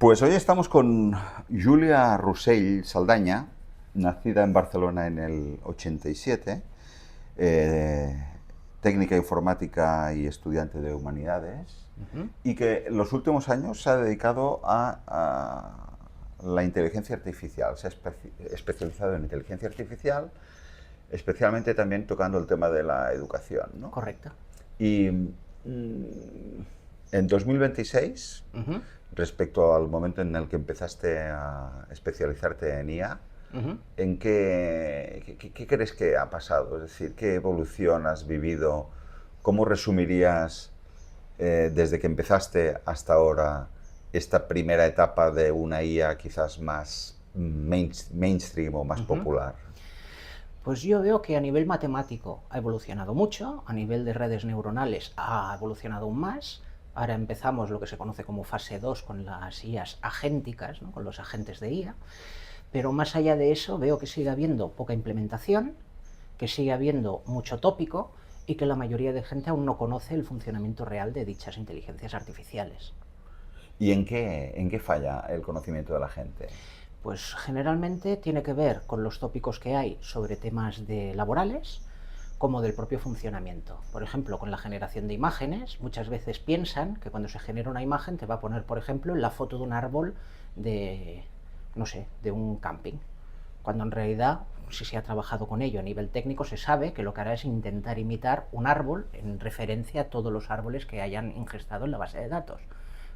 Pues hoy estamos con Julia Rossell Saldaña, nacida en Barcelona en el 87, eh, técnica informática y estudiante de humanidades, y que en los últimos años se ha dedicado a la inteligencia artificial, se ha especializado en inteligencia artificial, especialmente también tocando el tema de la educación, ¿no? Correcto. Y en 2026, respecto al momento en el que empezaste a especializarte en IA, ¿en qué crees que ha pasado? Es decir, ¿qué evolución has vivido? ¿Cómo resumirías desde que empezaste hasta ahora esta primera etapa de una IA quizás más mainstream o más popular? Pues yo veo que a nivel matemático ha evolucionado mucho, a nivel de redes neuronales ha evolucionado aún más. Ahora empezamos lo que se conoce como fase 2 con las IAs agénticas, ¿no? Con los agentes de IA. Pero más allá de eso veo que sigue habiendo poca implementación, que sigue habiendo mucho tópico y que la mayoría de gente aún no conoce el funcionamiento real de dichas inteligencias artificiales. ¿Y en qué falla el conocimiento de la gente? Pues generalmente tiene que ver con los tópicos que hay sobre temas laborales, como del propio funcionamiento. Por ejemplo, con la generación de imágenes, muchas veces piensan que cuando se genera una imagen te va a poner, por ejemplo, la foto de un árbol de, no sé, de un camping. Cuando en realidad, si se ha trabajado con ello a nivel técnico, se sabe que lo que hará es intentar imitar un árbol en referencia a todos los árboles que hayan ingestado en la base de datos.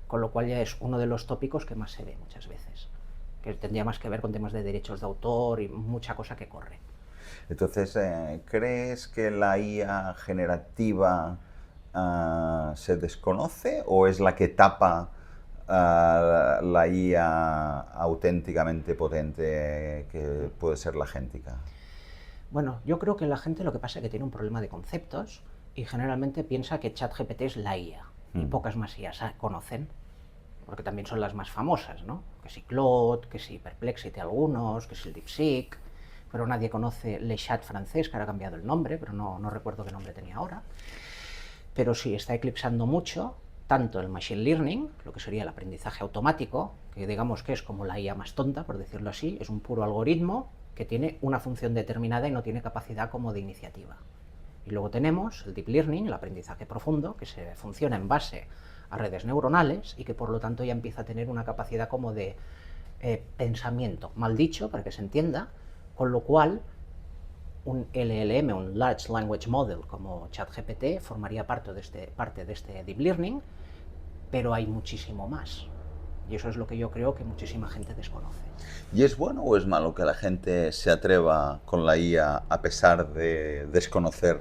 Con lo cual ya es uno de los tópicos que más se ve muchas veces, que tendría más que ver con temas de derechos de autor y mucha cosa que corre. Entonces, ¿crees que la IA generativa se desconoce o es la que tapa la IA auténticamente potente que puede ser la agéntica? Bueno, yo creo que la gente lo que pasa es que tiene un problema de conceptos y generalmente piensa que ChatGPT es la IA y pocas más IAs conocen, porque también son las más famosas, ¿no? Que si Claude, que si Perplexity algunos, que si el DeepSeek, pero nadie conoce Le Chat francés, que ahora ha cambiado el nombre, pero no recuerdo qué nombre tenía ahora. Pero sí, está eclipsando mucho tanto el machine learning, lo que sería el aprendizaje automático, que digamos que es como la IA más tonta, por decirlo así, es un puro algoritmo que tiene una función determinada y no tiene capacidad como de iniciativa. Y luego tenemos el deep learning, el aprendizaje profundo, que se funciona en base a redes neuronales y que por lo tanto ya empieza a tener una capacidad como de pensamiento, mal dicho, para que se entienda, con lo cual un LLM, un Large Language Model como ChatGPT, formaría parte de este Deep Learning, pero hay muchísimo más. Y eso es lo que yo creo que muchísima gente desconoce. ¿Y es bueno o es malo que la gente se atreva con la IA a pesar de desconocer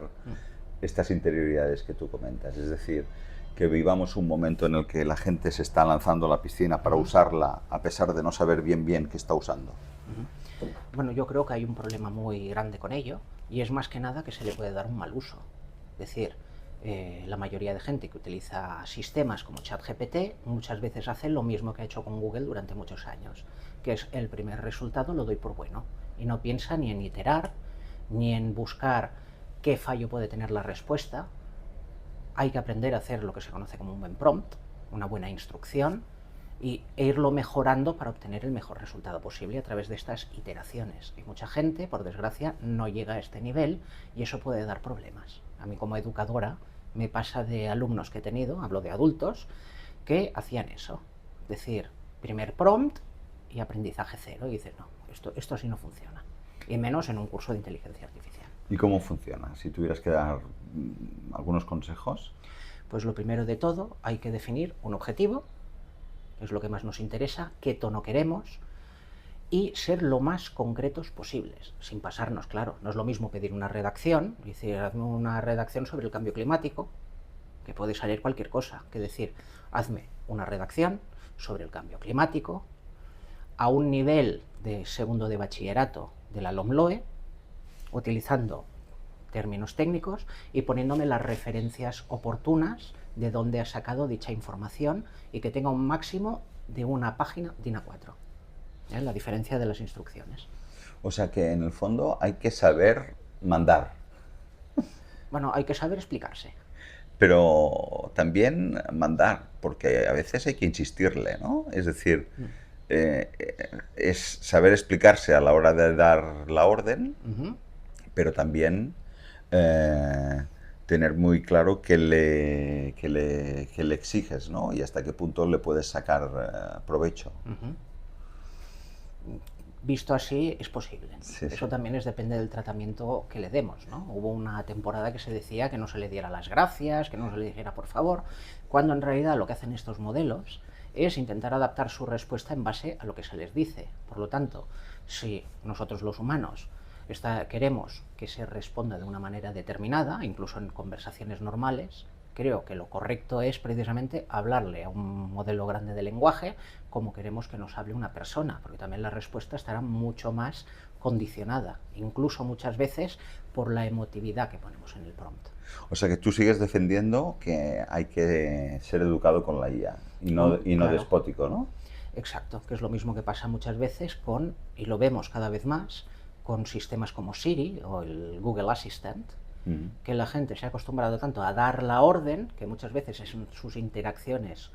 estas interioridades que tú comentas? Es decir, que vivamos un momento en el que la gente se está lanzando a la piscina para usarla a pesar de no saber bien qué está usando. Bueno, yo creo que hay un problema muy grande con ello y es más que nada que se le puede dar un mal uso. Es decir, la mayoría de gente que utiliza sistemas como ChatGPT muchas veces hace lo mismo que ha hecho con Google durante muchos años, que es el primer resultado lo doy por bueno y no piensa ni en iterar ni en buscar qué fallo puede tener la respuesta. Hay que aprender a hacer lo que se conoce como un buen prompt, una buena instrucción, e irlo mejorando para obtener el mejor resultado posible a través de estas iteraciones. Y mucha gente, por desgracia, no llega a este nivel y eso puede dar problemas. A mí como educadora me pasa de alumnos que he tenido, hablo de adultos, que hacían eso. Es decir, primer prompt y aprendizaje cero. Y dices, no, esto así no funciona. Y menos en un curso de inteligencia artificial. ¿Y cómo funciona? Si tuvieras que dar algunos consejos. Pues lo primero de todo, hay que definir un objetivo, es lo que más nos interesa, qué tono queremos y ser lo más concretos posibles, sin pasarnos, claro. No es lo mismo pedir una redacción, decir, hazme una redacción sobre el cambio climático, que puede salir cualquier cosa, que decir, hazme una redacción sobre el cambio climático a un nivel de segundo de bachillerato de la LOMLOE, utilizando términos técnicos y poniéndome las referencias oportunas de dónde ha sacado dicha información y que tenga un máximo de una página DIN A4. La diferencia de las instrucciones. O sea que en el fondo hay que saber mandar. Bueno, hay que saber explicarse. pero también mandar, porque a veces hay que insistirle, ¿no? Es decir, es saber explicarse a la hora de dar la orden, Ujú. pero también tener muy claro que le exiges, ¿no? Y hasta qué punto le puedes sacar provecho. Ujú. Visto así, es posible. Sí, sí. Eso también depende del tratamiento que le demos, ¿no? Hubo una temporada que se decía que no se le diera las gracias, que no se le dijera por favor, cuando en realidad lo que hacen estos modelos es intentar adaptar su respuesta en base a lo que se les dice. Por lo tanto, si nosotros los humanos queremos que se responda de una manera determinada, incluso en conversaciones normales, creo que lo correcto es precisamente hablarle a un modelo grande de lenguaje como queremos que nos hable una persona, porque también la respuesta estará mucho más condicionada, incluso muchas veces por la emotividad que ponemos en el prompt. O sea que tú sigues defendiendo que hay que ser educado con la IA y no Claro, despótico, ¿no? exacto, que es lo mismo que pasa muchas veces con, y lo vemos cada vez más, con sistemas como Siri o el Google Assistant, que la gente se ha acostumbrado tanto a dar la orden, que muchas veces en sus interacciones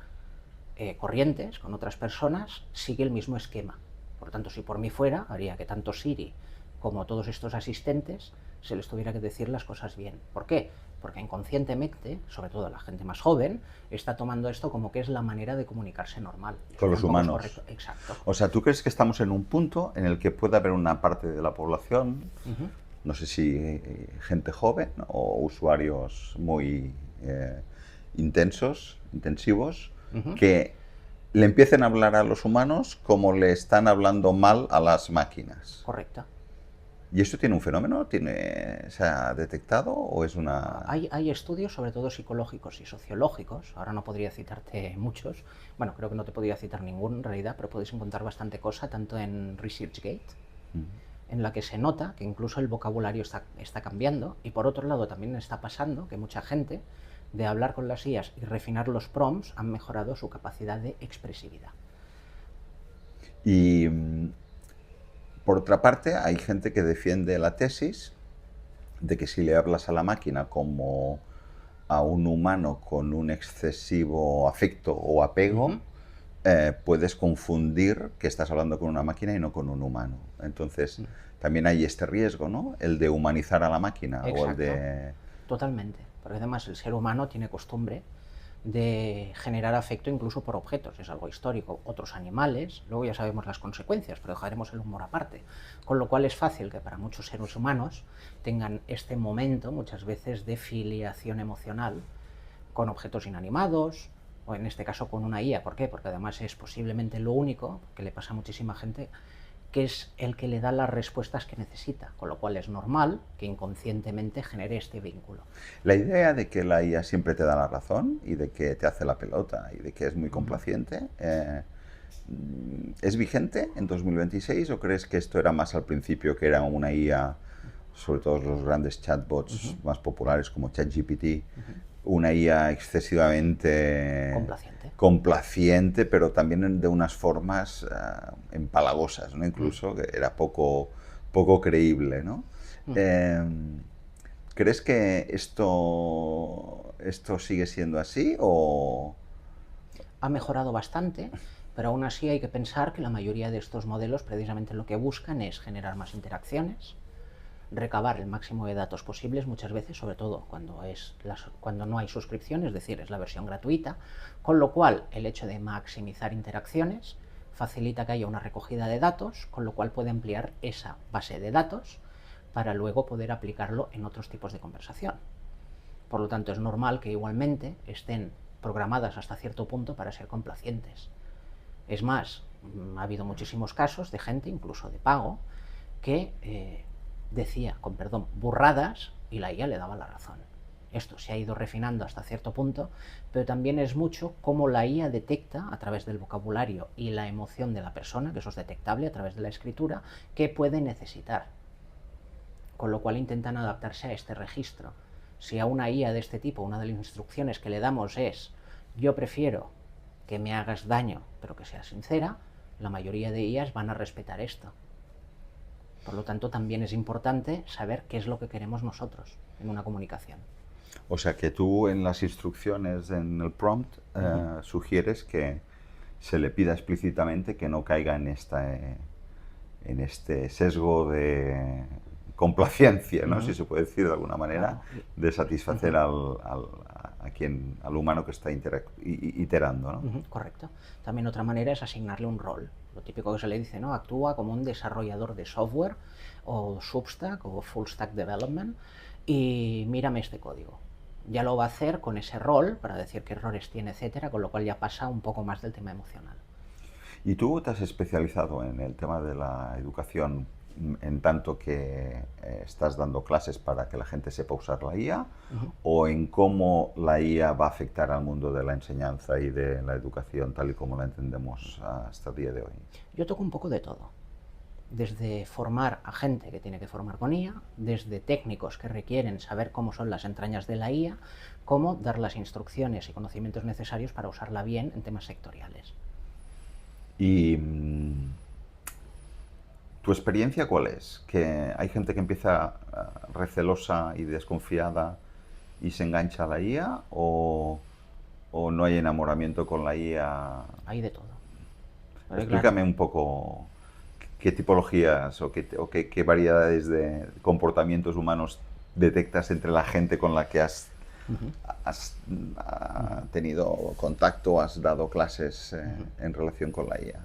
corrientes con otras personas sigue el mismo esquema. Por lo tanto, si por mí fuera, haría que tanto Siri como todos estos asistentes se les tuviera que decir las cosas bien. ¿Por qué? Porque inconscientemente, sobre todo la gente más joven, está tomando esto como que es la manera de comunicarse normal. Eso Con los tampoco es humanos. correcto. Exacto. O sea, ¿tú crees que estamos en un punto en el que puede haber una parte de la población, Ujú. no sé si gente joven o usuarios muy intensivos, Ujú. que le empiecen a hablar a los humanos como le están hablando mal a las máquinas? Correcto. ¿Y esto tiene un fenómeno? ¿Se ha detectado o es una...? Hay estudios, sobre todo psicológicos y sociológicos, ahora no podría citarte muchos, bueno, creo que no te podría citar ninguno en realidad, pero podéis encontrar bastante cosa, tanto en ResearchGate, en la que se nota que incluso el vocabulario está cambiando, y por otro lado también está pasando que mucha gente, de hablar con las IAs y refinar los prompts, han mejorado su capacidad de expresividad. Y por otra parte, hay gente que defiende la tesis de que si le hablas a la máquina como a un humano con un excesivo afecto o apego, Ujú. puedes confundir que estás hablando con una máquina y no con un humano. Entonces, también hay este riesgo, ¿no? El de humanizar a la máquina o el Exacto, de... totalmente, porque además el ser humano tiene costumbre de generar afecto incluso por objetos, es algo histórico. Otros animales, luego ya sabemos las consecuencias, pero dejaremos el humor aparte. Con lo cual es fácil que para muchos seres humanos tengan este momento, muchas veces, de filiación emocional con objetos inanimados, o en este caso con una IA. ¿Por qué? Porque además es posiblemente lo único que le pasa a muchísima gente, que es el que le da las respuestas que necesita, con lo cual es normal que inconscientemente genere este vínculo. La idea de que la IA siempre te da la razón y de que te hace la pelota y de que es muy complaciente, ¿es vigente en 2026 o crees que esto era más al principio, que era una IA, sobre todo los grandes chatbots más populares como ChatGPT, una IA excesivamente Complaciente. complaciente, pero también de unas formas empalagosas, ¿no? Incluso que era poco creíble, ¿no? Eh, ¿Crees que esto sigue siendo así o...? Ha mejorado bastante, pero aún así hay que pensar que la mayoría de estos modelos precisamente lo que buscan es generar más interacciones, recabar el máximo de datos posibles muchas veces, sobre todo cuando no hay suscripción, es decir, es la versión gratuita, con lo cual el hecho de maximizar interacciones facilita que haya una recogida de datos, con lo cual puede ampliar esa base de datos para luego poder aplicarlo en otros tipos de conversación. Por lo tanto, es normal que igualmente estén programadas hasta cierto punto para ser complacientes. Es más, ha habido muchísimos casos de gente, incluso de pago, que decía, con perdón, burradas y la IA le daba la razón. Esto se ha ido refinando hasta cierto punto, pero también es mucho cómo la IA detecta a través del vocabulario y la emoción de la persona, que eso es detectable a través de la escritura, qué puede necesitar. Con lo cual intentan adaptarse a este registro. Si a una IA de este tipo, una de las instrucciones que le damos es yo prefiero que me hagas daño, pero que seas sincera, la mayoría de IAs van a respetar esto. Por lo tanto, también es importante saber qué es lo que queremos nosotros en una comunicación. O sea que tú en las instrucciones, en el prompt, sugieres que se le pida explícitamente que no caiga en este sesgo de complacencia, ¿no? Si se puede decir de alguna manera, Claro. de satisfacer al humano que está iterando, ¿no? Correcto. También otra manera es asignarle un rol. Lo típico que se le dice, ¿no? Actúa como un desarrollador de software o Substack o Full Stack Development y mírame este código. Ya lo va a hacer con ese rol para decir qué errores tiene, etcétera, con lo cual ya pasa un poco más del tema emocional. ¿Y tú te has especializado en el tema de la educación en tanto que estás dando clases para que la gente sepa usar la IA o en cómo la IA va a afectar al mundo de la enseñanza y de la educación tal y como la entendemos hasta el día de hoy? Yo toco un poco de todo. Desde formar a gente que tiene que formar con IA, desde técnicos que requieren saber cómo son las entrañas de la IA, como dar las instrucciones y conocimientos necesarios para usarla bien en temas sectoriales. ¿Y tu experiencia cuál es? ¿Que hay gente que empieza recelosa y desconfiada y se engancha a la IA o no hay enamoramiento con la IA? Hay de todo. Pero Explícame claro, un poco qué tipologías o qué variedades de comportamientos humanos detectas entre la gente con la que has tenido contacto, has dado clases en relación con la IA.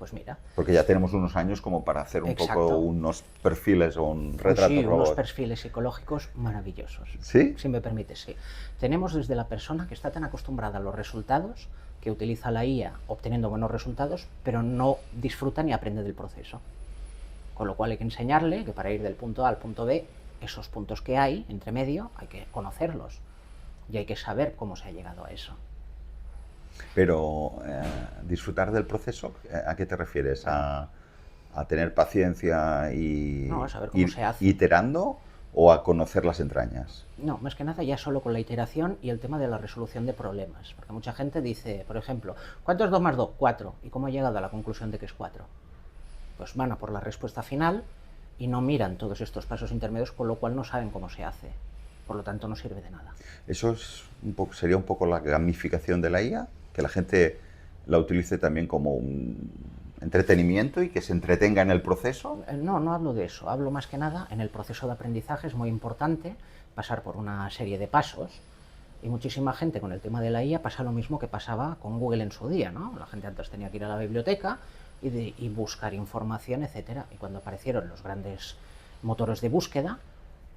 pues mira, Porque ya tenemos unos años como para hacer un poco exacto. unos perfiles o un Pues retrato sí, unos robot. perfiles psicológicos maravillosos. ¿Sí? Si me permite, sí. Tenemos desde la persona que está tan acostumbrada a los resultados, que utiliza la IA obteniendo buenos resultados, pero no disfruta ni aprende del proceso. Con lo cual hay que enseñarle que para ir del punto A al punto B, esos puntos que hay entre medio hay que conocerlos y hay que saber cómo se ha llegado a eso. Pero disfrutar del proceso, ¿a qué te refieres? ¿A tener paciencia y No, a saber cómo ir se hace. iterando o a conocer las entrañas? No, más que nada ya solo con la iteración y el tema de la resolución de problemas. Porque mucha gente dice, por ejemplo, ¿cuánto es 2 más 2? 4. ¿Y cómo ha llegado a la conclusión de que es 4? Pues van a por la respuesta final y no miran todos estos pasos intermedios, con lo cual no saben cómo se hace. Por lo tanto, no sirve de nada. Eso es sería un poco la gamificación de la IA, que la gente la utilice también como un entretenimiento y que se entretenga en el proceso. No, no hablo de eso. Hablo más que nada en el proceso de aprendizaje. Es muy importante pasar por una serie de pasos. Y muchísima gente con el tema de la IA pasa lo mismo que pasaba con Google en su día, ¿no? La gente antes tenía que ir a la biblioteca y buscar información, etcétera. Y cuando aparecieron los grandes motores de búsqueda,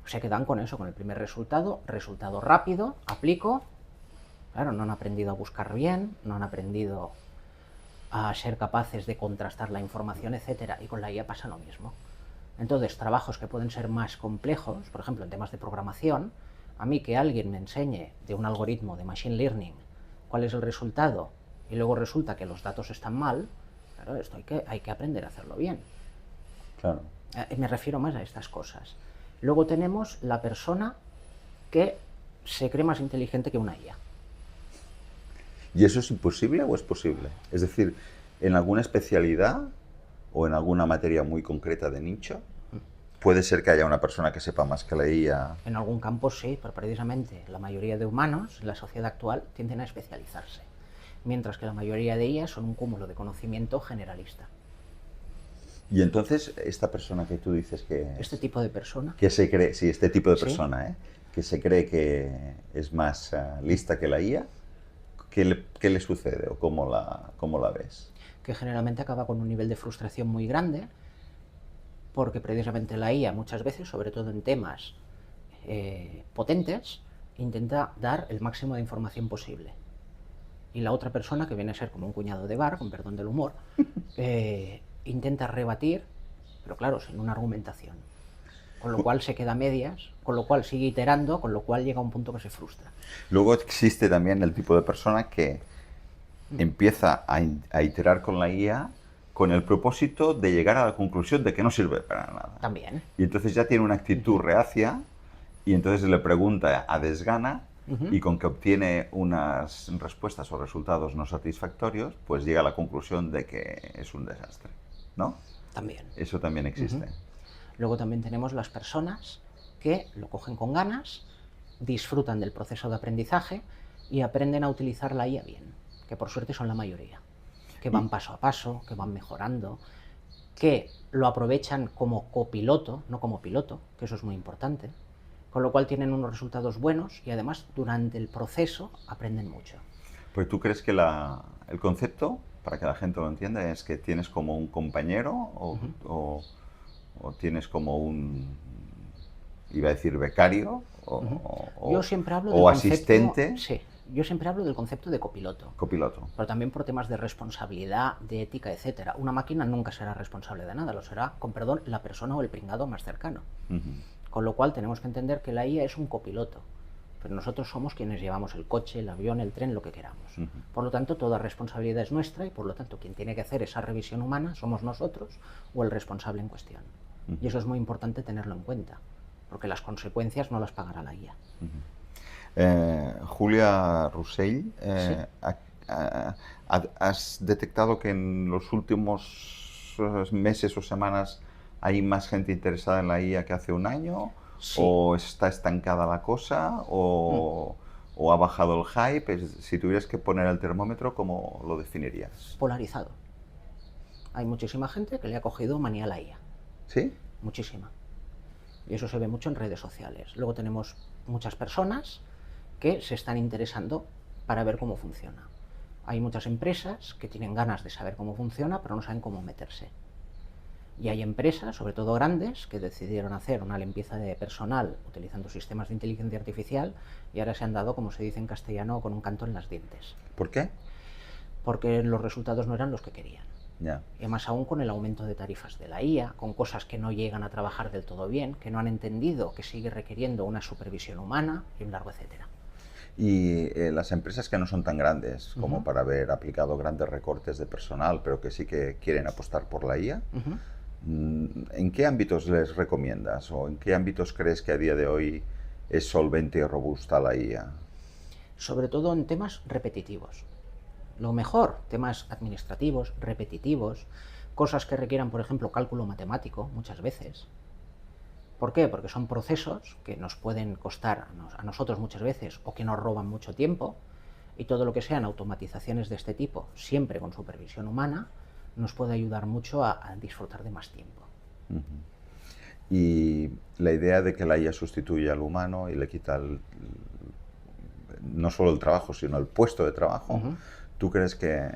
se quedan con eso, con el primer resultado rápido, aplico. Claro, no han aprendido a buscar bien, no han aprendido a ser capaces de contrastar la información, etcétera. Y con la IA pasa lo mismo. Entonces, trabajos que pueden ser más complejos, por ejemplo, en temas de programación, a mí que alguien me enseñe de un algoritmo de machine learning cuál es el resultado y luego resulta que los datos están mal, claro, esto hay que aprender a hacerlo bien. Claro. Me refiero más a estas cosas. Luego tenemos la persona que se cree más inteligente que una IA. ¿Y eso es imposible o es posible? Es decir, en alguna especialidad o en alguna materia muy concreta de nicho, puede ser que haya una persona que sepa más que la IA. En algún campo sí, pero precisamente la mayoría de humanos en la sociedad actual tienden a especializarse, mientras que la mayoría de ellas son un cúmulo de conocimiento generalista. Y entonces, esta persona que tú dices que... Este tipo de persona, Que se cree, sí, este tipo de ¿sí? persona, ¿eh? Que se cree que es más lista que la IA, ¿qué le sucede o cómo la ves? Que generalmente acaba con un nivel de frustración muy grande, porque precisamente la IA muchas veces, sobre todo en temas potentes, intenta dar el máximo de información posible. Y la otra persona, que viene a ser como un cuñado de bar, con perdón del humor, intenta rebatir, pero claro, sin una argumentación. Con lo cual se queda a medias, con lo cual sigue iterando, con lo cual llega a un punto que se frustra. Luego existe también el tipo de persona que empieza a iterar con la IA con el propósito de llegar a la conclusión de que no sirve para nada. También. Y entonces ya tiene una actitud reacia y entonces le pregunta a desgana y con que obtiene unas respuestas o resultados no satisfactorios, pues llega a la conclusión de que es un desastre, ¿no? También. Eso también existe. Luego también tenemos las personas que lo cogen con ganas disfrutan del proceso de aprendizaje y aprenden a utilizar la IA bien, que por suerte son la mayoría, que van paso a paso, que van mejorando, que lo aprovechan como copiloto, no como piloto, que eso es muy importante, con lo cual tienen unos resultados buenos y además durante el proceso aprenden mucho. Pues tú crees que el concepto, para que la gente lo entienda, es que tienes como un compañero o tienes como un, iba a decir becario Yo siempre hablo o del concepto, asistente, sí, yo siempre hablo del concepto de copiloto, copiloto. pero también por temas de responsabilidad, de ética, etcétera. Una máquina nunca será responsable de nada, lo será, con perdón, la persona o el pringado más cercano. Con lo cual tenemos que entender que la IA es un copiloto, pero nosotros somos quienes llevamos el coche, el avión, el tren, lo que queramos. Por lo tanto, toda responsabilidad es nuestra y por lo tanto quien tiene que hacer esa revisión humana somos nosotros o el responsable en cuestión. Y eso es muy importante tenerlo en cuenta, porque las consecuencias no las pagará la IA. Julia Russell, Sí. ¿has detectado que en los últimos meses o semanas hay más gente interesada en la IA que hace un año? Sí. ¿O está estancada la cosa? ¿O ha bajado el hype? Si tuvieras que poner el termómetro, ¿cómo lo definirías? Polarizado. Hay muchísima gente que le ha cogido manía a la IA. ¿Sí? Muchísima. Y eso se ve mucho en redes sociales. Luego tenemos muchas personas que se están interesando para ver cómo funciona. Hay muchas empresas que tienen ganas de saber cómo funciona, pero no saben cómo meterse. Y hay empresas, sobre todo grandes, que decidieron hacer una limpieza de personal utilizando sistemas de inteligencia artificial y ahora se han dado, como se dice en castellano, con un canto en las dientes. ¿Por qué? Porque los resultados no eran los que querían. Ya. Y más aún con el aumento de tarifas de la IA, con cosas que no llegan a trabajar del todo bien, que no han entendido que sigue requiriendo una supervisión humana y un largo etcétera. Y las empresas que no son tan grandes como para haber aplicado grandes recortes de personal, pero que sí que quieren apostar por la IA, ¿en qué ámbitos les recomiendas o en qué ámbitos crees que a día de hoy es solvente y robusta la IA? Sobre todo en temas repetitivos. Lo mejor, temas administrativos, repetitivos, cosas que requieran, por ejemplo, cálculo matemático muchas veces. ¿Por qué? Porque son procesos que nos pueden costar a nosotros muchas veces o que nos roban mucho tiempo y todo lo que sean automatizaciones de este tipo, siempre con supervisión humana, nos puede ayudar mucho a disfrutar de más tiempo. Y la idea de que la IA sustituye al humano y le quita no solo el trabajo, sino el puesto de trabajo, ¿tú crees que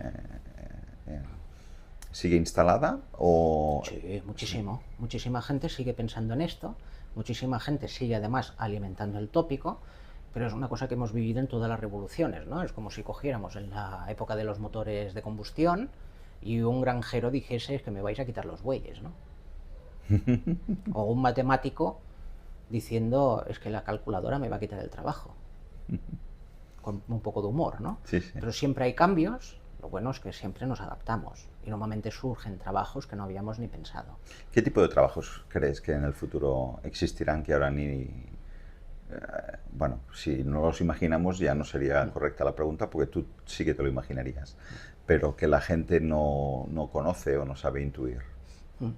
sigue instalada o...? Sí, muchísimo. Muchísima gente sigue pensando en esto, muchísima gente sigue además alimentando el tópico, pero es una cosa que hemos vivido en todas las revoluciones, ¿no? Es como si cogiéramos en la época de los motores de combustión y un granjero dijese es que me vais a quitar los bueyes, ¿no? O un matemático diciendo es que la calculadora me va a quitar el trabajo. Con un poco de humor, ¿no? Sí, sí. Pero siempre hay cambios, lo bueno es que siempre nos adaptamos y normalmente surgen trabajos que no habíamos ni pensado. ¿Qué tipo de trabajos crees que en el futuro existirán que ahora ni... bueno, si no los imaginamos ya no sería correcta la pregunta porque tú sí que te lo imaginarías, pero que la gente no conoce o no sabe intuir?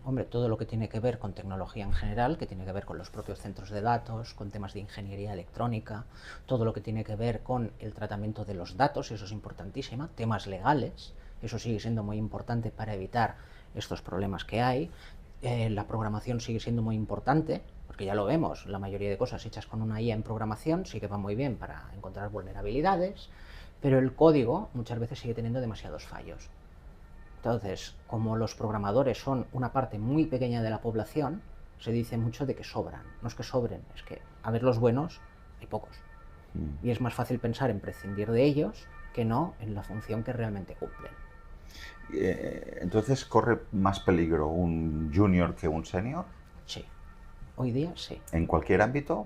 Hombre, todo lo que tiene que ver con tecnología en general, que tiene que ver con los propios centros de datos, con temas de ingeniería electrónica, todo lo que tiene que ver con el tratamiento de los datos, eso es importantísimo, temas legales, eso sigue siendo muy importante para evitar estos problemas que hay. La programación sigue siendo muy importante, porque ya lo vemos, la mayoría de cosas hechas con una IA en programación sí que va muy bien para encontrar vulnerabilidades, pero el código muchas veces sigue teniendo demasiados fallos. Entonces, como los programadores son una parte muy pequeña de la población, se dice mucho de que sobran. No es que sobren, es que a ver los buenos hay pocos. Y es más fácil pensar en prescindir de ellos que no en la función que realmente cumplen. Entonces, ¿corre más peligro un junior que un senior? Sí, hoy día sí. ¿En cualquier ámbito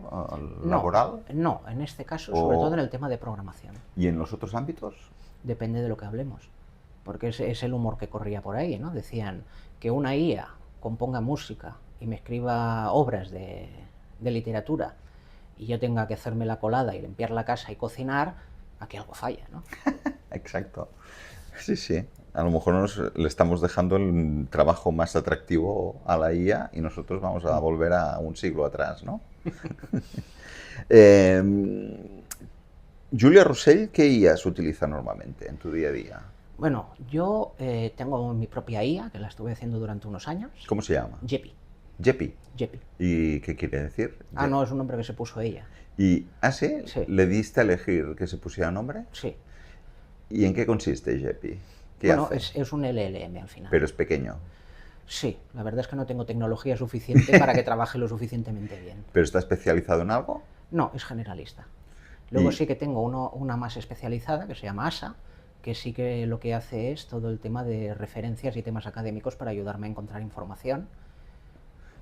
laboral? No, en este caso, sobre todo en el tema de programación. ¿Y en los otros ámbitos? Depende de lo que hablemos. Porque es el humor que corría por ahí, ¿no? Decían que una IA componga música y me escriba obras de literatura y yo tenga que hacerme la colada y limpiar la casa y cocinar, aquí algo falla, ¿no? Exacto. Sí, sí. A lo mejor le estamos dejando el trabajo más atractivo a la IA y nosotros vamos a volver a un siglo atrás, ¿no? Julia Russell, ¿qué IAs utiliza normalmente en tu día a día? Bueno, yo tengo mi propia IA, que la estuve haciendo durante unos años. ¿Cómo se llama? Jeppy. Jeppy. Jeppy. ¿Y qué quiere decir? Ah, no, es un nombre que se puso ella. ¿Y sí? Sí. ¿Le diste a elegir que se pusiera nombre? Sí. ¿Y en qué consiste Jeppy? ¿Qué Bueno, hace? es un LLM al final. Pero es pequeño. Sí, la verdad es que no tengo tecnología suficiente para que trabaje lo suficientemente bien. ¿Pero está especializado en algo? No, es generalista. Luego Y- sí que tengo una más especializada que se llama ASA, que sí que lo que hace es todo el tema de referencias y temas académicos para ayudarme a encontrar información.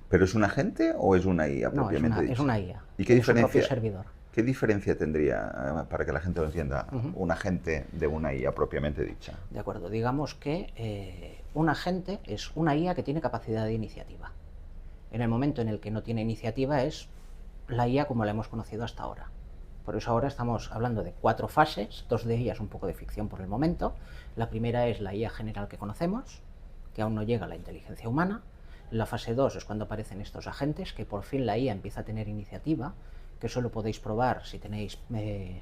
¿Pero es un agente o es una IA No, propiamente es dicha? una IA. ¿Y Tiene su propio servidor. qué diferencia tendría, para que la gente lo entienda, un agente de una IA propiamente dicha? De acuerdo, digamos que un agente es una IA que tiene capacidad de iniciativa. En el momento en el que no tiene iniciativa es la IA como la hemos conocido hasta ahora. Por eso ahora estamos hablando de 4 fases, 2 de ellas un poco de ficción por el momento. La primera es la IA general que conocemos, que aún no llega a la inteligencia humana. La fase 2 es cuando aparecen estos agentes, que por fin la IA empieza a tener iniciativa, que solo podéis probar si tenéis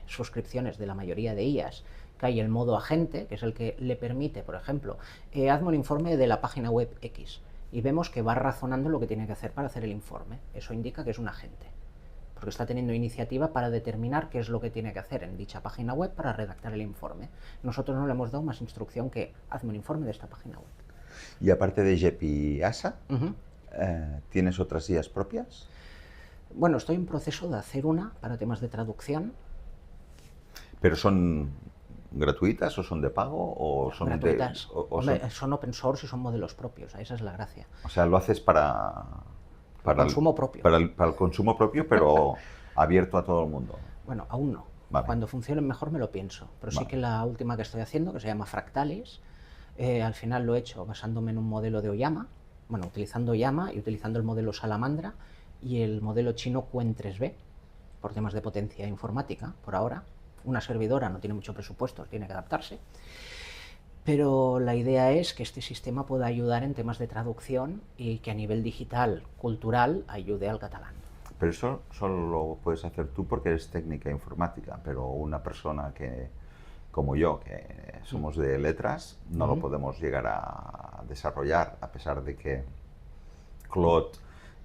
suscripciones de la mayoría de IAs, que hay el modo agente, que es el que le permite, por ejemplo, hazme un informe de la página web X, y vemos que va razonando lo que tiene que hacer para hacer el informe. Eso indica que es un agente, porque está teniendo iniciativa para determinar qué es lo que tiene que hacer en dicha página web para redactar el informe. Nosotros no le hemos dado más instrucción que hazme un informe de esta página web. Y aparte de Jeppy y ASA, ¿tienes otras IAs propias? Bueno, estoy en proceso de hacer una para temas de traducción. ¿Pero son gratuitas o son de pago o son gratuitas. Hombre, son open source y son modelos propios, esa es la gracia. O sea, lo haces para consumo propio. Para el consumo propio, pero abierto a todo el mundo. Bueno, aún no. Vale. Cuando funcionen mejor me lo pienso. Pero sí que la última que estoy haciendo, que se llama Fractalis, al final lo he hecho basándome en un modelo de Oyama, bueno, utilizando Oyama y utilizando el modelo Salamandra y el modelo chino Qwen3B, por temas de potencia informática, por ahora. Una servidora no tiene mucho presupuesto, tiene que adaptarse. Pero la idea es que este sistema pueda ayudar en temas de traducción y que a nivel digital, cultural, ayude al catalán. Pero eso solo lo puedes hacer tú porque eres técnica informática, pero una persona que, como yo, que somos de letras, no lo podemos llegar a desarrollar, a pesar de que Claude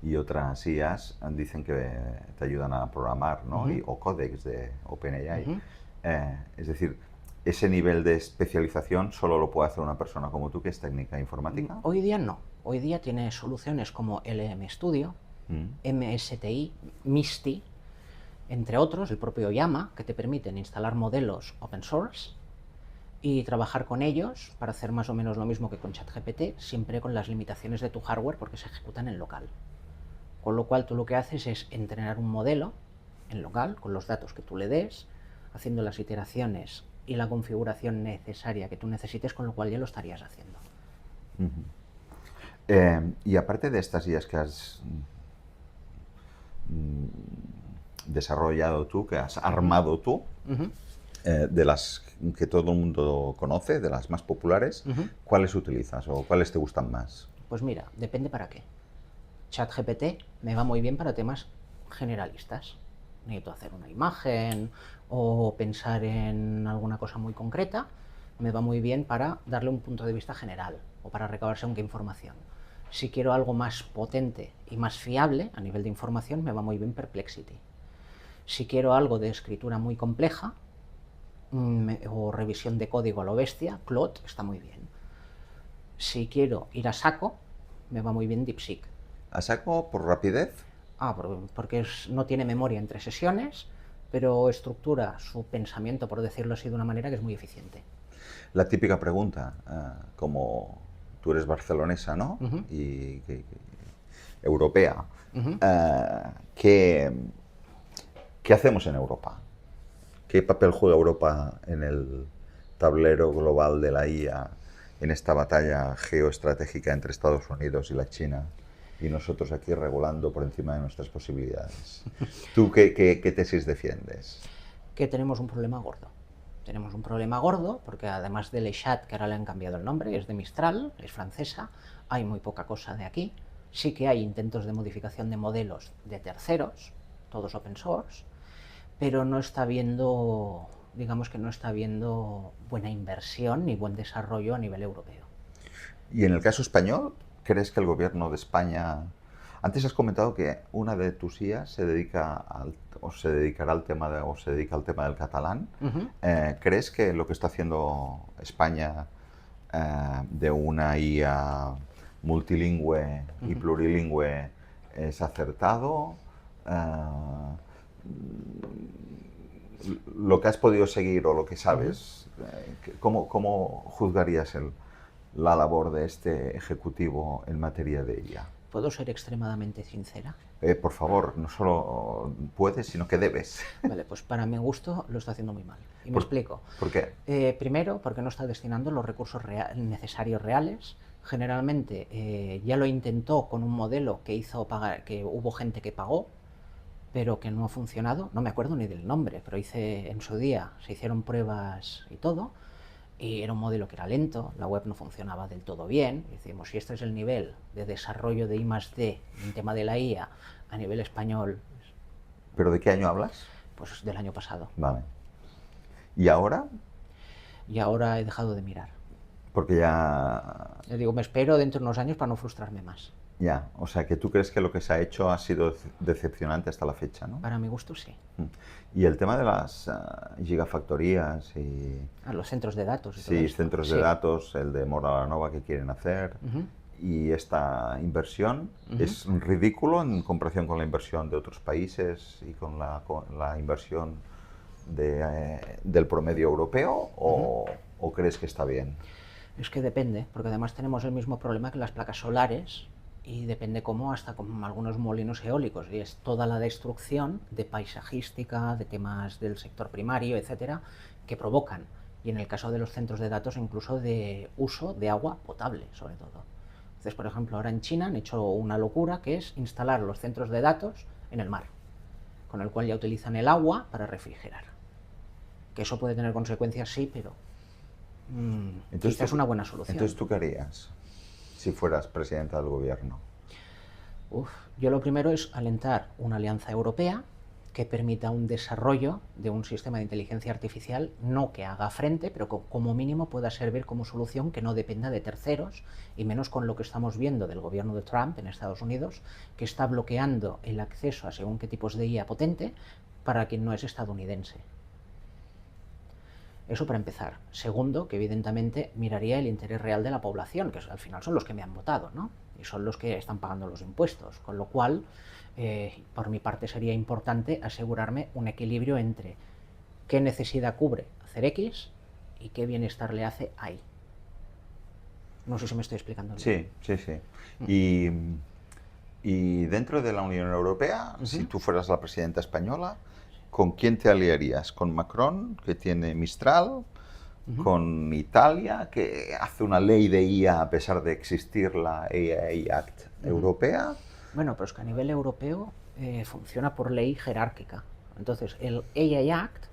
y otras IAs dicen que te ayudan a programar, ¿no? O códex de OpenAI. Es decir, ese nivel de especialización solo lo puede hacer una persona como tú, que es técnica informática. Hoy día no. Hoy día tiene soluciones como LM Studio, MSTI, MISTI, entre otros, el propio Oyama, que te permiten instalar modelos open source y trabajar con ellos para hacer más o menos lo mismo que con ChatGPT, siempre con las limitaciones de tu hardware porque se ejecutan en local. Con lo cual tú lo que haces es entrenar un modelo en local con los datos que tú le des, haciendo las iteraciones y la configuración necesaria que tú necesites, con lo cual ya lo estarías haciendo. Y aparte de estas IAs que has desarrollado tú, que has armado tú, de las que todo el mundo conoce, de las más populares, ¿cuáles utilizas o cuáles te gustan más? Pues mira, depende para qué. ChatGPT me va muy bien para temas generalistas. Necesito hacer una imagen o pensar en alguna cosa muy concreta, me va muy bien para darle un punto de vista general o para recabar según qué información. Si quiero algo más potente y más fiable a nivel de información, me va muy bien Perplexity. Si quiero algo de escritura muy compleja o revisión de código a lo bestia, Claude está muy bien. Si quiero ir a saco, me va muy bien DeepSeek. ¿A saco por rapidez? Porque no tiene memoria entre sesiones, pero estructura su pensamiento, por decirlo así, de una manera que es muy eficiente. La típica pregunta, como tú eres barcelonesa, ¿no? Y europea, ¿qué hacemos en Europa? ¿Qué papel juega Europa en el tablero global de la IA, en esta batalla geoestratégica entre Estados Unidos y la China? Y nosotros aquí regulando por encima de nuestras posibilidades. ¿Tú qué tesis defiendes? Que tenemos un problema gordo. Tenemos un problema gordo porque además de Lechat, que ahora le han cambiado el nombre, es de Mistral, es francesa, hay muy poca cosa de aquí. Sí que hay intentos de modificación de modelos de terceros, todos open source, pero no está viendo, digamos que no está viendo buena inversión ni buen desarrollo a nivel europeo. Y en el caso español, ¿crees que el gobierno de España... Antes has comentado que una de tus IAs se dedica o se dedicará al tema o se dedica al tema del catalán. ¿Crees que lo que está haciendo España de una IA multilingüe y plurilingüe es acertado? Lo que has podido seguir o lo que sabes, ¿cómo juzgarías la labor de este ejecutivo en materia de IA? ¿Puedo ser extremadamente sincera? Por favor, no solo puedes, sino que debes. Vale, pues para mi gusto lo está haciendo muy mal. Y me explico. ¿Por qué? Primero, porque no está destinando los recursos necesarios reales. Generalmente ya lo intentó con un modelo que hizo pagar, que hubo gente que pagó, pero que no ha funcionado. No me acuerdo ni del nombre, pero en su día se hicieron pruebas y todo. Y era un modelo que era lento, la web no funcionaba del todo bien. Y decimos, si este es el nivel de desarrollo de I+D en tema de la IA a nivel español, ¿Pero de qué año hablas? pues del año pasado. Vale. ¿Y ahora? Y ahora he dejado de mirar. Porque ya... Le digo, me espero dentro de unos años para no frustrarme más. Ya, o sea que tú crees que lo que se ha hecho ha sido decepcionante hasta la fecha, ¿no? Para mi gusto, sí. Y el tema de las gigafactorías y... Los centros de datos. Y todo Sí, esto. centros de datos, el de Moralanova que quieren hacer, y esta inversión es ridículo en comparación con la inversión de otros países y con la inversión del promedio europeo, o crees que está bien? Es que depende, porque además tenemos el mismo problema que las placas solares, y depende cómo, hasta con algunos molinos eólicos, y es toda la destrucción de paisajística, de temas del sector primario, etcétera, que provocan. Y en el caso de los centros de datos, incluso de uso de agua potable, sobre todo. Entonces, por ejemplo, ahora en China han hecho una locura, que es instalar los centros de datos en el mar, con el cual ya utilizan el agua para refrigerar. Que eso puede tener consecuencias, sí, pero quizás es una buena solución. Entonces, ¿tú qué harías si fueras presidenta del gobierno? Yo lo primero es alentar una alianza europea que permita un desarrollo de un sistema de inteligencia artificial, no que haga frente, pero que como mínimo pueda servir como solución, que no dependa de terceros, y menos con lo que estamos viendo del gobierno de Trump en Estados Unidos, que está bloqueando el acceso a según qué tipos de IA potente para quien no es estadounidense. Eso para empezar. Segundo, que evidentemente miraría el interés real de la población, que al final son los que me han votado, ¿no? Y son los que están pagando los impuestos, con lo cual, por mi parte sería importante asegurarme un equilibrio entre qué necesidad cubre hacer X y qué bienestar le hace a Y. No sé si me estoy explicando bien. Sí, sí, sí. Y dentro de la Unión Europea, si tú fueras la presidenta española, ¿con quién te aliarías? ¿Con Macron, que tiene Mistral? ¿Con Italia, que hace una ley de IA a pesar de existir la AI Act europea? Bueno, pero es que a nivel europeo funciona por ley jerárquica. Entonces, el AI Act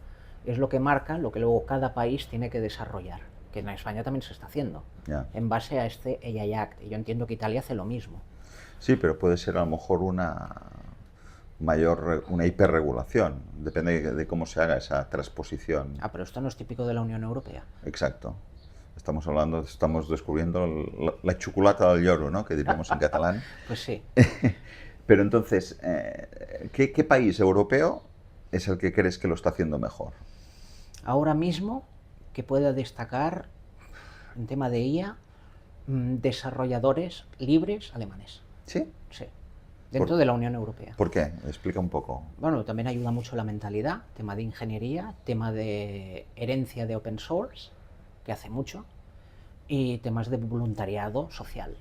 es lo que marca lo que luego cada país tiene que desarrollar, que en España también se está haciendo, en base a este AI Act. Y yo entiendo que Italia hace lo mismo. Sí, pero puede ser a lo mejor una hiperregulación, depende de cómo se haga esa transposición. Pero esto no es típico de la Unión Europea. Exacto. Estamos descubriendo la chocolata del lloro, ¿no? Que diríamos en catalán. Pues sí. Pero entonces, ¿qué país europeo es el que crees que lo está haciendo mejor? Ahora mismo, que pueda destacar en tema de IA, desarrolladores libres alemanes. ¿Sí? Sí. Dentro de la Unión Europea. ¿Por qué? Explica un poco. Bueno, también ayuda mucho la mentalidad, tema de ingeniería, tema de herencia de open source, que hace mucho, y temas de voluntariado social,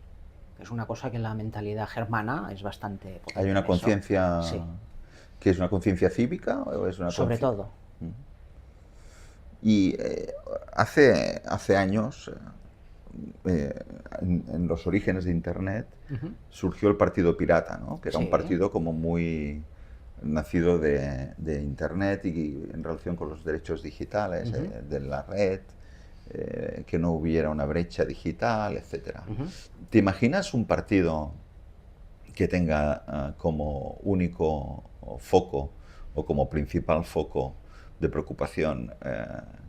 que es una cosa que en la mentalidad germana es bastante potente. ¿Hay una conciencia? Sí. ¿Que es una conciencia cívica o es una Sobre todo. Y hace años, en los orígenes de Internet, surgió el Partido Pirata, ¿no? Que era un partido como muy nacido de Internet y en relación con los derechos digitales, de la red, que no hubiera una brecha digital, etc. ¿Te imaginas un partido que tenga como único foco o como principal foco de preocupación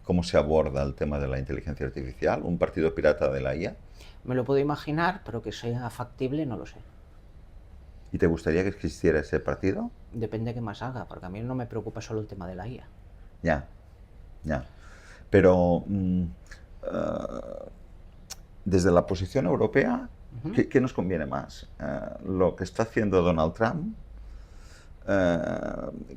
cómo se aborda el tema de la inteligencia artificial, un partido pirata de la IA. Me lo puedo imaginar, pero que sea factible no lo sé. ¿Y te gustaría que existiera ese partido? Depende de qué más haga, porque a mí no me preocupa solo el tema de la IA. Ya, ya. Pero desde la posición europea, ¿qué nos conviene más? ¿Lo que está haciendo Donald Trump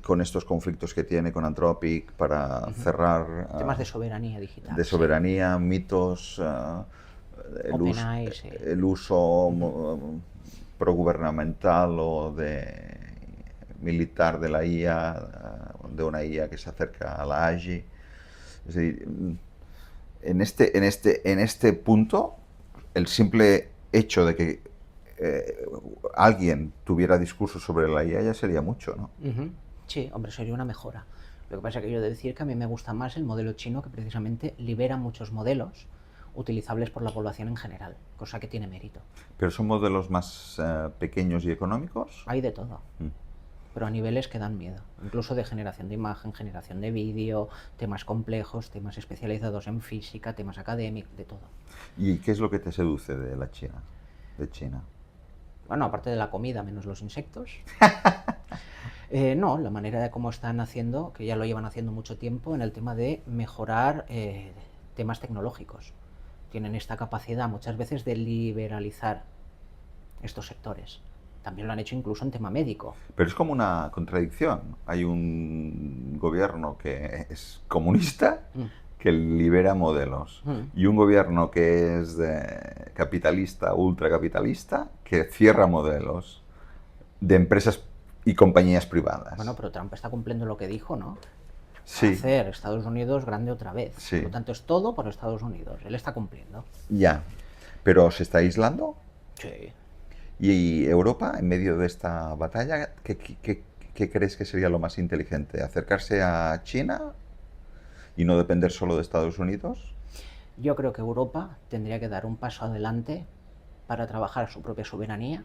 con estos conflictos que tiene con Anthropic para cerrar Temas de soberanía digital. de soberanía, mitos, OpenAI, sí. el uso progubernamental o militar de la IA, de una IA que se acerca a la AGI? Es decir, en este punto, el simple hecho de que alguien tuviera discursos sobre la IA ya sería mucho, ¿no? Sí, hombre, sería una mejora. Lo que pasa es que yo he de decir que a mí me gusta más el modelo chino, que precisamente libera muchos modelos utilizables por la población en general, cosa que tiene mérito. ¿Pero son modelos más pequeños y económicos? Hay de todo, pero a niveles que dan miedo, incluso de generación de imagen, generación de vídeo, temas complejos, temas especializados en física, temas académicos, de todo. ¿Y qué es lo que te seduce de la China? De China. Bueno, aparte de la comida, menos los insectos. No, la manera de cómo están haciendo, que ya lo llevan haciendo mucho tiempo, en el tema de mejorar temas tecnológicos. Tienen esta capacidad muchas veces de liberalizar estos sectores. También lo han hecho incluso en tema médico. Pero es como una contradicción. Hay un gobierno que es comunista, que libera modelos, y un gobierno que es capitalista, ultracapitalista, que cierra modelos de empresas y compañías privadas. Bueno, pero Trump está cumpliendo lo que dijo, ¿no? Sí. Hacer Estados Unidos grande otra vez. Sí. Por lo tanto, es todo por Estados Unidos. Él está cumpliendo. Ya. ¿Pero se está aislando? Sí. ¿Y Europa, en medio de esta batalla, qué crees que sería lo más inteligente? ¿Acercarse a China y no depender solo de Estados Unidos? Yo creo que Europa tendría que dar un paso adelante para trabajar su propia soberanía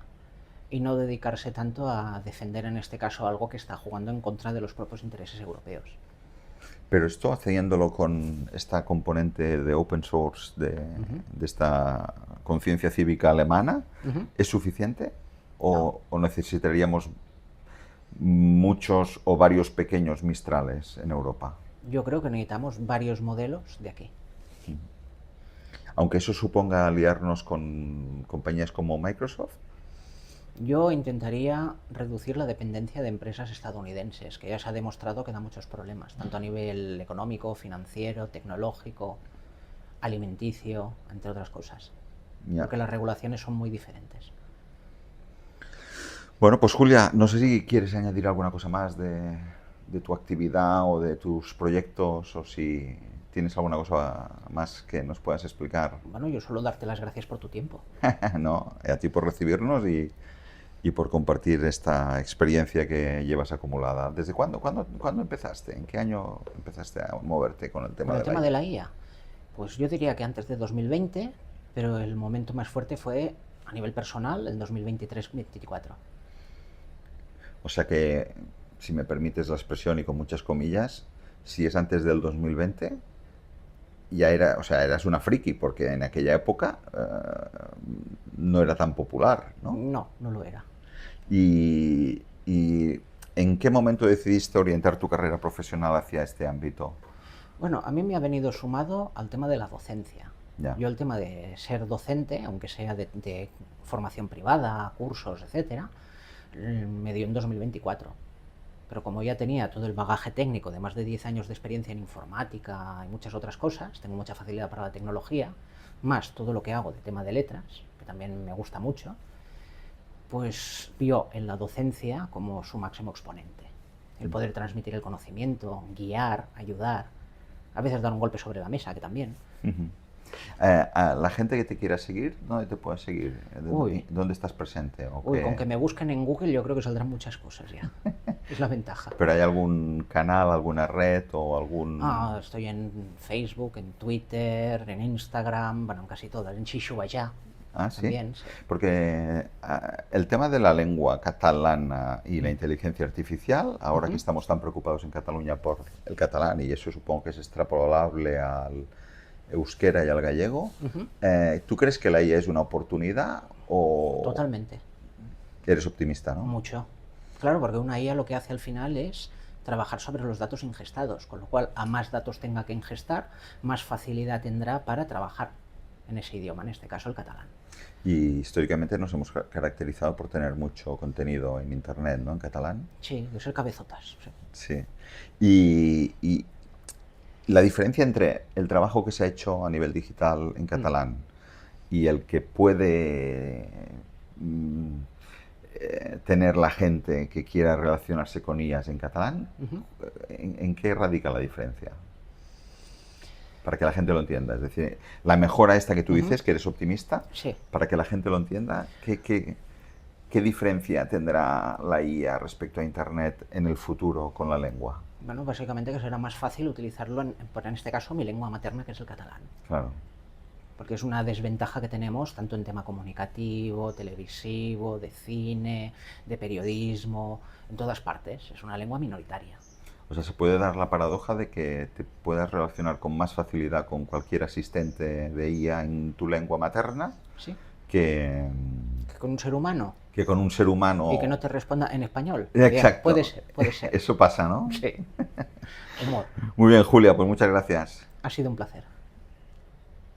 y no dedicarse tanto a defender, en este caso, algo que está jugando en contra de los propios intereses europeos. Pero esto, haciéndolo con esta componente de open source, de esta conciencia cívica alemana, ¿es suficiente? ¿O necesitaríamos muchos o varios pequeños Mistrales en Europa? Yo creo que necesitamos varios modelos de aquí. Aunque eso suponga aliarnos con compañías como Microsoft. Yo intentaría reducir la dependencia de empresas estadounidenses, que ya se ha demostrado que da muchos problemas, tanto a nivel económico, financiero, tecnológico, alimenticio, entre otras cosas. Ya. Porque las regulaciones son muy diferentes. Bueno, pues Julia, no sé si quieres añadir alguna cosa más de tu actividad o de tus proyectos, o si tienes alguna cosa más que nos puedas explicar. Bueno, yo solo darte las gracias por tu tiempo. No, a ti por recibirnos y por compartir esta experiencia que llevas acumulada. ¿Desde cuándo empezaste? ¿En qué año empezaste a moverte con el tema Con el tema de de la IA, pues yo diría que antes de 2020, pero el momento más fuerte fue a nivel personal en 2023-2024. O sea que, si me permites la expresión y con muchas comillas, si es antes del 2020, ya eras una friki, porque en aquella época no era tan popular, ¿no? No, no lo era. ¿Y en qué momento decidiste orientar tu carrera profesional hacia este ámbito? Bueno, a mí me ha venido sumado al tema de la docencia. Ya. Yo el tema de ser docente, aunque sea de formación privada, cursos, etcétera, me dio en 2024. Pero como ya tenía todo el bagaje técnico de más de 10 años de experiencia en informática y muchas otras cosas, tengo mucha facilidad para la tecnología, más todo lo que hago de tema de letras, que también me gusta mucho, pues vio en la docencia como su máximo exponente. El poder transmitir el conocimiento, guiar, ayudar, a veces dar un golpe sobre la mesa, que también. A la gente que te quiera seguir, ¿dónde te puede seguir? ¿Dónde estás presente? Con que me busquen en Google yo creo que saldrán muchas cosas ya. Es la ventaja. ¿Pero hay algún canal, alguna red o algún...? Estoy en Facebook, en Twitter, en Instagram, bueno, en casi todas, en Shishuaya. Ah, sí. También, sí. Porque el tema de la lengua catalana y la inteligencia artificial, ahora que estamos tan preocupados en Cataluña por el catalán, y eso supongo que es extrapolable al euskera y al gallego, ¿tú crees que la IA es una oportunidad o Totalmente. eres optimista, no? Mucho. Claro, porque una IA lo que hace al final es trabajar sobre los datos ingestados, con lo cual a más datos tenga que ingestar, más facilidad tendrá para trabajar en ese idioma, en este caso el catalán. Y históricamente nos hemos caracterizado por tener mucho contenido en Internet, ¿no? En catalán. Sí, de ser cabezotas. Sí. Sí. Y la diferencia entre el trabajo que se ha hecho a nivel digital en catalán y el que puede tener la gente que quiera relacionarse con IAs en catalán, ¿en qué radica la diferencia? Para que la gente lo entienda. Es decir, la mejora esta que tú dices, que eres optimista, Sí. para que la gente lo entienda, ¿qué diferencia tendrá la IA respecto a Internet en el futuro con la lengua? Bueno, básicamente que será más fácil utilizarlo en este caso mi lengua materna, que es el catalán. Claro. Porque es una desventaja que tenemos tanto en tema comunicativo, televisivo, de cine, de periodismo, en todas partes. Es una lengua minoritaria. O sea, se puede dar la paradoja de que te puedas relacionar con más facilidad con cualquier asistente de IA en tu lengua materna Sí. que, Que con un ser humano. que con un ser humano. Y que no te responda en español. Exacto. Puede ser, puede ser. Eso pasa, ¿no? Sí. Humor. Muy bien, Julia, pues muchas gracias. Ha sido un placer.